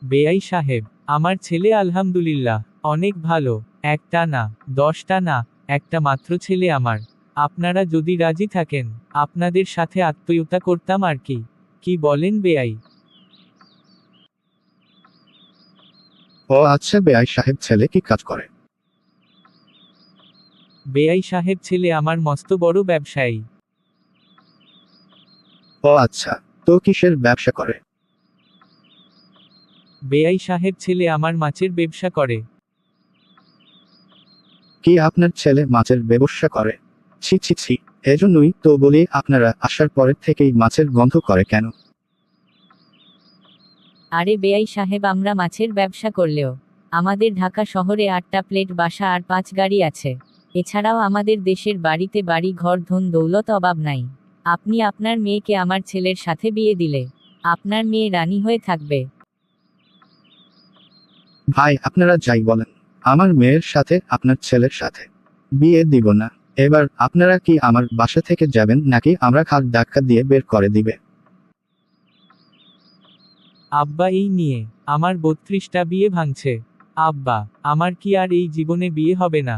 বেয়াই সাহেব, আমার ছেলে আলহামদুলিল্লাহ অনেক ভালো। একটা না, 10টা না, একটা মাত্র ছেলে আমার। আপনারা যদি রাজি থাকেন, আপনাদের সাথে আত্মীয়তা করতাম আর কি। কি বলেন বেয়াই? ও আচ্ছা, বেআই সাহেব ছেলে কি কাজ করে? বেয়াই সাহেব ছেলে আমার মস্ত বড় ব্যবসায়ী। ও আচ্ছা, তো কিসের ব্যবসা করে? বেয়াই সাহেব ছেলে আমার মাছের ব্যবসা করে। কি আপনার ছেলে মাছের ব্যবসা করে? ছি ছি ছি, এজন্যই তো বলি আপনারা আসার পরের থেকেই মাছের গন্ধ করে কেন। আরে বেয়াই সাহেব, আমরা মাছের ব্যবসা করলেও আমাদের ঢাকা শহরে 8টা প্লেট বাসা আর 5 গাড়ি আছে। এছাড়াও আমাদের দেশের বাড়িতে বাড়ি ঘর ধন দৌলত অভাব নাই। আপনি আপনার মেয়েকে আমার ছেলের সাথে বিয়ে দিলে আপনার মেয়ে রানী হয়ে থাকবে। ভাই আপনারা যাই বলেন, আমার মেয়ের সাথে আপনার ছেলের সাথে বিয়ে দিব না। এবার আপনারা কি আমার বাসা থেকে যাবেন নাকি আমরা খাট ধাক্কা দিয়ে বের করে দিবে? আব্বা, এই নিয়ে আমার 32টা বিয়ে ভাঙছে। আব্বা, আমার কি আর এই জীবনে বিয়ে হবে না?